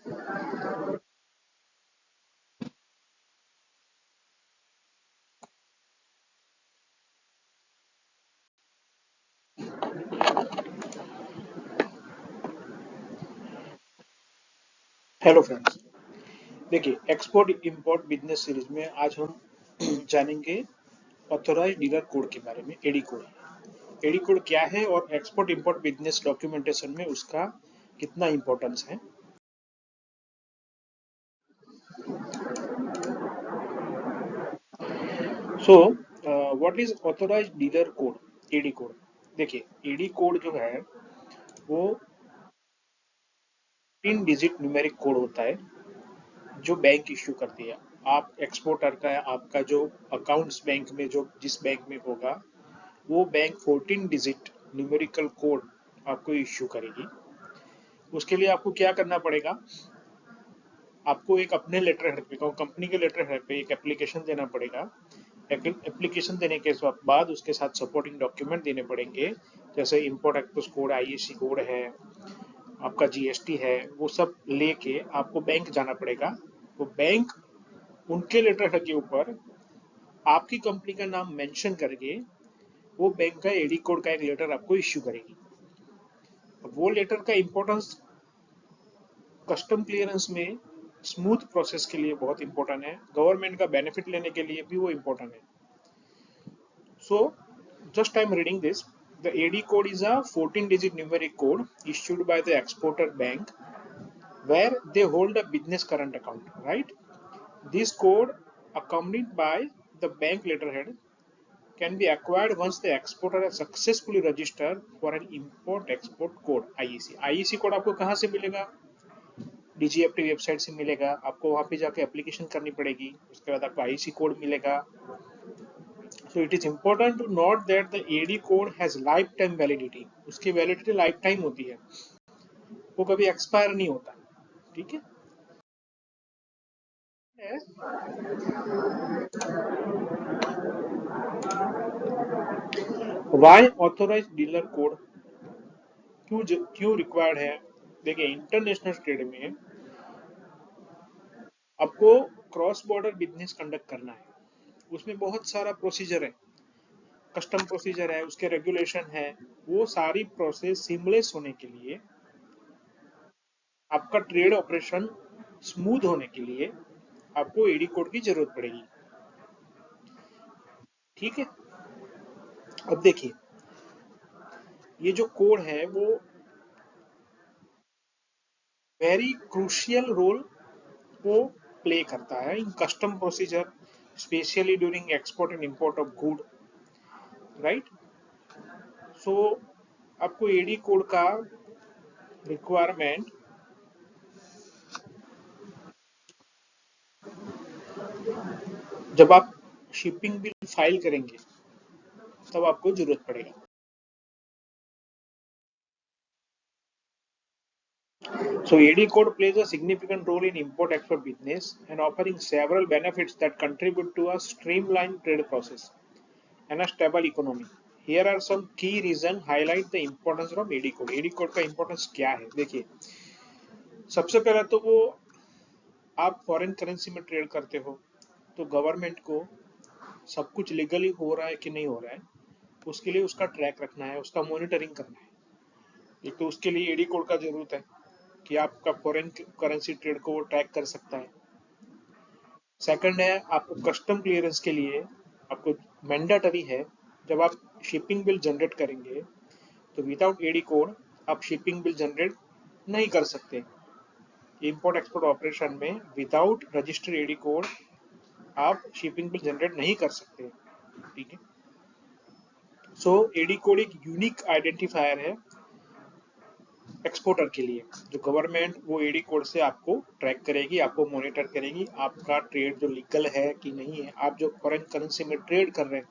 Hello friends. देखिए, export import business series में आज हम जानेंगे ऑथोराइज डीलर कोड के बारे में। एडी कोड, एडी कोड क्या है और एक्सपोर्ट इंपोर्ट बिजनेस डॉक्यूमेंटेशन में उसका कितना इंपॉर्टेंस है। So what is authorise dealer code, AD code? देखिए, एडी कोड जो है वो 3 डिजिट न्यूमेरिक कोड होता है जो बैंक इश्यू करती है। आप एक्सपोर्टर का आपका जो अकाउंट्स बैंक में जो जिस बैंक में होगा वो बैंक 14 डिजिट न्यूमेरिकल कोड आपको इश्यू करेगी। उसके लिए आपको क्या करना पड़ेगा? आपको एक अपने लेटर हेड पे, कंपनी के लेटर हेड पे एक एप्लीकेशन देना पड़ेगा। एप्लीकेशन देने के बाद उसके साथ सपोर्टिंग डॉक्यूमेंट देने पड़ेंगे, जैसे import export code, IAC code है, आपका जीएसटी है। वो सब लेके आपको बैंक जाना पड़ेगा। वो बैंक उनके लेटर हेड के ऊपर आपकी कंपनी का नाम मेंशन करके वो बैंक का एडी कोड का एक लेटर आपको इश्यू करेगी। वो लेटर का इंपॉर्टेंस कस्टम क्लियरेंस में स्मूथ प्रोसेस के लिए बहुत इंपॉर्टेंट है। गवर्नमेंट का बेनिफिट लेने के लिए भी वो इंपॉर्टेंट है। So just I am reading this. The AD code is a 14-digit numeric code issued by the exporter bank where they hold a business current account, right? This code, accompanied by the bank letterhead, can be acquired once the exporter has successfully registered for an import export code, IEC। IEC code आपको कहाँ से मिलेगा? DGFT website से मिलेगा। आपको वहां पे जाके एप्लीकेशन करनी पड़ेगी, उसके बाद आपको आईसी कोड मिलेगा। So it is important to note that the AD code has life time validity. उसकी वैलिडिटी लाइफ टाइम होती है, वो कभी एक्सपायर नहीं होता। ठीक है। वाई ऑथोराइज डीलर कोड क्यों रिक्वायर्ड है? देखिए, इंटरनेशनल ट्रेड में आपको क्रॉस बॉर्डर बिजनेस कंडक्ट करना है। उसमें बहुत सारा प्रोसीजर है, कस्टम प्रोसीजर है, उसके रेगुलेशन है। वो सारी प्रोसेस सीमलेस होने के लिए, आपका ट्रेड ऑपरेशन स्मूथ होने के लिए आपको एडी कोड की जरूरत पड़ेगी। ठीक है। अब देखिए, ये जो कोड है वो वेरी क्रूशियल रोल को प्ले करता है in custom procedure, specially during export and import of good, right? So आपको एडी कोड का रिक्वायरमेंट जब आप शिपिंग बिल फाइल करेंगे तब आपको जरूरत पड़ेगा। So AD code plays a significant role in import-export business and offering several benefits that contribute to a streamlined trade process and a stable economy. Here are some key reasons highlight the importance of AD code। AD code का importance क्या है? देखिए, सबसे पहला तो वो, आप foreign currency में ट्रेड करते हो तो गवर्नमेंट को सब कुछ लीगली हो रहा है कि नहीं हो रहा है, उसके लिए उसका ट्रैक रखना है, उसका मॉनिटरिंग करना है। एक तो उसके लिए एडी कोड का जरूरत है कि आपका फॉरेन करेंसी ट्रेड को वो ट्रैक कर सकता है। सेकंड है, आपको कस्टम क्लियरेंस के लिए आपको मैंडेटरी है, जब आप शिपिंग बिल जनरेट करेंगे तो विदाउट एडी कोड आप शिपिंग बिल जनरेट नहीं कर सकते। इंपोर्ट एक्सपोर्ट ऑपरेशन में विदाउट रजिस्टर्ड एडी कोड आप शिपिंग बिल जनरेट नहीं कर सकते। ठीक है। सो एडी कोड एक यूनिक आइडेंटिफायर है एक्सपोर्टर के लिए, जो गवर्नमेंट वो एडी कोड से आपको ट्रैक करेगी, आपको मॉनिटर करेगी, आपका ट्रेड जो लीगल है कि नहीं है, आप जो फॉरेन करेंसी में ट्रेड कर रहे हैं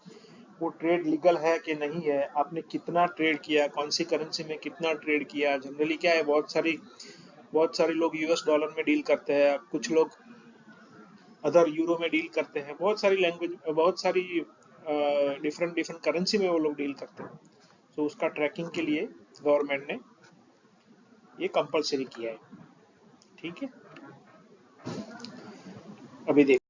वो ट्रेड लीगल है कि नहीं है, आपने कितना ट्रेड किया, कौन सी करेंसी में कितना ट्रेड किया। जनरली क्या है, बहुत सारे लोग यूएस डॉलर में डील करते हैं, कुछ लोग अदर यूरो में डील करते हैं, बहुत सारी लैंग्वेज, बहुत सारी डिफरेंट डिफरेंट करेंसी में वो लोग डील करते हैं। तो उसका ट्रैकिंग के लिए गवर्नमेंट ने ये कंपलसरी किया है। ठीक है। अभी देखो,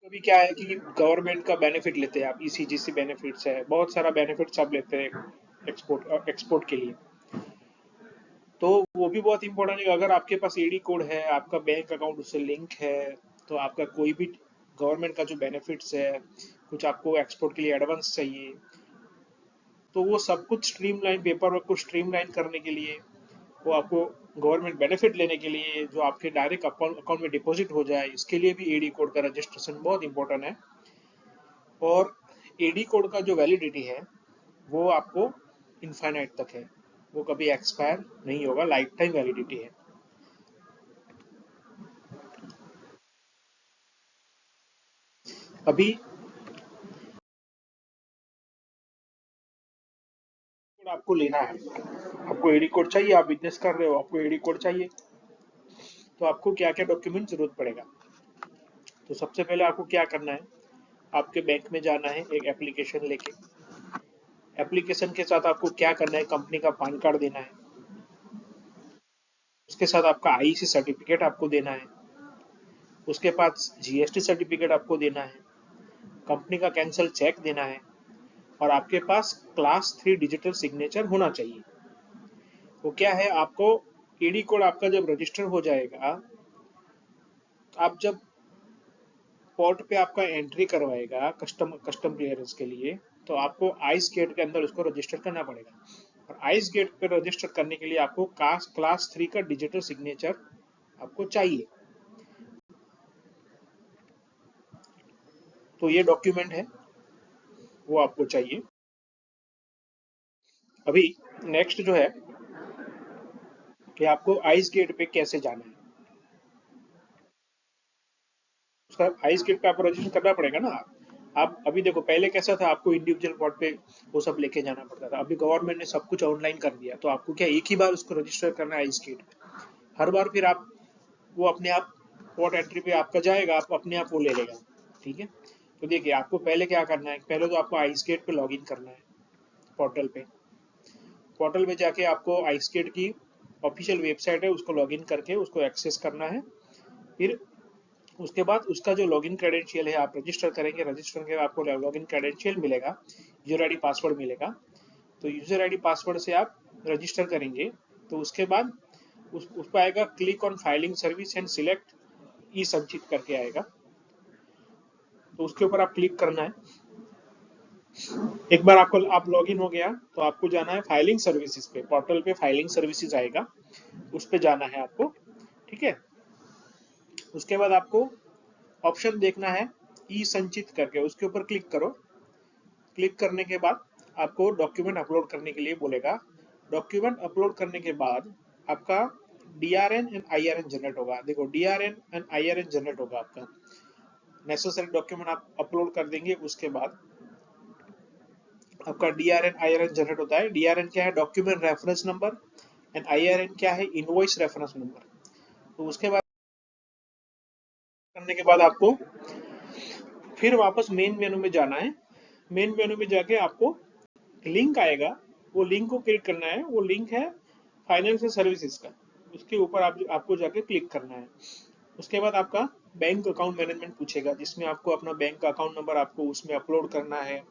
अभी क्या है कि गवर्नमेंट का बेनिफिट लेते हैं आप, ईसीजीसी बेनिफिट्स है, बहुत सारा बेनिफिट्स आप लेते हैं एक्सपोर्ट के लिए। तो वो भी बहुत इंपॉर्टेंट है। अगर आपके पास ईडी कोड है, आपका बैंक अकाउंट उससे लिंक है, तो आपका कोई भी गवर्नमेंट का जो बेनिफिट्स है, कुछ आपको एक्सपोर्ट के लिए एडवांस चाहिए, तो वो सब कुछ स्ट्रीमलाइन, पेपर वर्क को स्ट्रीमलाइन करने के लिए, वो आपको गवर्नमेंट बेनिफिट लेने के लिए, जो आपके डायरेक्ट अकाउंट में डिपॉजिट हो जाए, इसके लिए भी ईडी कोड का रजिस्ट्रेशन बहुत इंपॉर्टेंट है। और ईडी कोड का जो वैलिडिटी है वो आपको इनफाइनाइट तक है, वो कभी एक्सपायर नहीं होगा, लाइफ टाइम वैलिडिटी है। अभी कोड आपको लेना है, आपको एडी कोड चाहिए, आप बिजनेस कर रहे हो, आपको एडी कोड चाहिए, तो आपको क्या क्या डॉक्यूमेंट जरूरत पड़ेगा। तो सबसे पहले आपको क्या करना है, आपके बैंक में जाना है एक एप्लीकेशन लेके। एप्लीकेशन के साथ आपको क्या करना है, कंपनी का पैन कार्ड देना है, उसके साथ आपका आईसी सर्टिफिकेट आपको देना है, उसके पास जीएसटी सर्टिफिकेट आपको देना है, कंपनी का कैंसल चेक देना है, और आपके पास क्लास 3 डिजिटल सिग्नेचर होना चाहिए। वो क्या है, आपको ईडी कोड आपका जब रजिस्टर हो जाएगा, आप जब पोर्ट पे आपका एंट्री करवाएगा कस्टम कस्टम क्लियरेंस के लिए, तो आपको आइस गेट के अंदर उसको रजिस्टर करना पड़ेगा। और आइस गेट पे रजिस्टर करने के लिए आपको क्लास 3 का डिजिटल सिग्नेचर आपको चाहिए। तो ये डॉक्यूमेंट है, वो आपको चाहिए। अभी नेक्स्ट जो है कि आपको आइस गेट पे कैसे जाना है, उसका आइस गेट पे आपको रजिस्टर करना पड़ेगा ना। आप अभी देखो, पहले कैसा था, आपको इंडिविजुअल पोर्ट पे वो सब लेके जाना पड़ता था। अभी गवर्नमेंट ने सब कुछ ऑनलाइन कर दिया, तो आपको क्या एक ही बार उसको रजिस्टर करना है आइस गेट पे। हर बार फिर आप वो अपने आप पोर्ट एंट्री पे आपका जाएगा, आप अपने आप वो ले लेगा। ठीक है, तो देखिए आपको पहले क्या करना है, पहले तो आपको आइस गेट पे लॉग इन करना है पोर्टल पे। पोर्टल पे जाके आपको आइस गेट की ऑफिशियल वेबसाइट है, उसको लॉग इन करके उसको एक्सेस करना है। फिर उसके बाद उसका जो लॉगिन क्रेडेंशियल है आप रजिस्टर करेंगे, रजिस्टर करके आपको लॉगिन क्रेडेंशियल मिलेगा, यूजर आईडी पासवर्ड मिलेगा। तो यूजर आईडी पासवर्ड से आप रजिस्टर करेंगे, तो उसके बाद उस पर आएगा click on filing service and select e Sanchit करके आएगा, तो उसके ऊपर आप क्लिक करना है। एक बार आपको आप लॉगिन हो गया, तो आपको जाना है फाइलिंग सर्विसेज पे, पोर्टल पे फाइलिंग सर्विसेज आएगा, उस पे जाना है आपको। ठीक है, उसके बाद आपको ऑप्शन देखना है ई संचित करके, उसके ऊपर क्लिक करो। क्लिक करने के बाद आपको डॉक्यूमेंट अपलोड करने के लिए बोलेगा। डॉक्यूमेंट अपलोड करने के बाद आपका डीआरएन एंड आईआरएन जनरेट होगा। देखो, डीआरएन एंड आईआरएन जनरेट होगा आपका, नेसेसरी डॉक्यूमेंट आप अपलोड कर देंगे, उसके बाद आपका डीआरएन आईआरएन जनरेट होता है। डीआरएन क्या है, document reference number, and IRN क्या है, इनवॉइस रेफरेंस नंबर। तो उसके बाद करने के बाद आपको फिर वापस मेन मेनू में जाना है। मेन मेनू में जाके आपको लिंक आएगा, वो लिंक को क्लिक करना है। वो लिंक है फाइनेंशियल सर्विसेज का, उसके ऊपर आपको जाके क्लिक करना है। उसके बाद आपका बैंक अकाउंट मैनेजमेंट पूछेगा, जिसमें आपको अपना बैंक का अकाउंट नंबर आपको उसमें अपलोड करना है।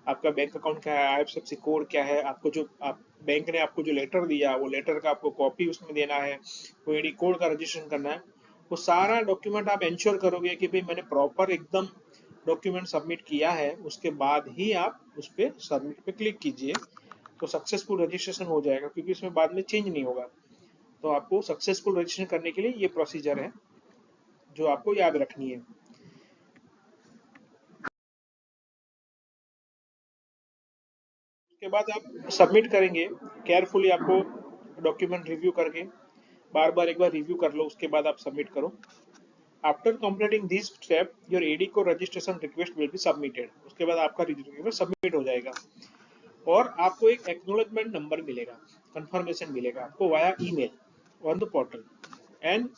आपका बैंक अकाउंट क्या है, आईएफएससी कोड क्या है, आपको जो आप बैंक ने आपको जो लेटर दिया, वो लेटर का आपको कॉपी उसमें देना है, वो एडी कोड का रजिस्ट्रेशन करना है। वो सारा डॉक्यूमेंट आप इंश्योर करोगे कि भाई मैंने प्रॉपर एकदम डॉक्यूमेंट सबमिट किया है, उसके बाद ही आप उस पर सबमिट पे क्लिक कीजिए, तो सक्सेसफुल रजिस्ट्रेशन हो जाएगा, क्योंकि इसमें बाद में चेंज नहीं होगा। तो आपको सक्सेसफुल रजिस्ट्रेशन करने के लिए ये प्रोसीजर है जो आपको याद रखनी है। उसके बाद आप सबमिट करेंगे, केयरफुली आपको डॉक्यूमेंट रिव्यू करके बार बार एक बार रिव्यू कर लो, उसके बाद आप सबमिट करो। After completing this step your AD को registration request will be submitted. उसके बाद आपका रिक्वेस्ट सबमिट हो जाएगा, और आपको एक एक्नॉलेजमेंट नंबर मिलेगा, कंफर्मेशन मिलेगा आपको via email on the portal. And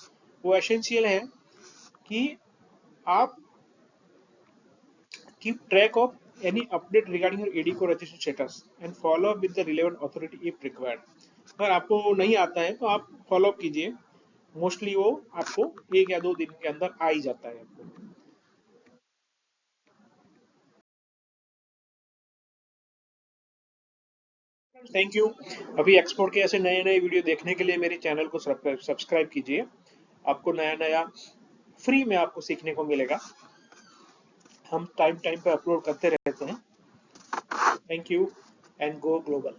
वो एसेंशियल है कि आप keep track of any update regarding your AD को registration status and follow up with the relevant authority if required। अगर आपको नहीं आता है तो आप फॉलो अप कीजिए, मोस्टली वो आपको 1 या 2 दिन के अंदर आ ही जाता है आपको। Thank you. अभी एक्सपोर्ट के ऐसे नए नए वीडियो देखने के लिए मेरे चैनल को सब्सक्राइब कीजिए। आपको नया नया फ्री में आपको सीखने को मिलेगा। हम टाइम टाइम पे अपलोड करते रहते हैं। Thank you and go global.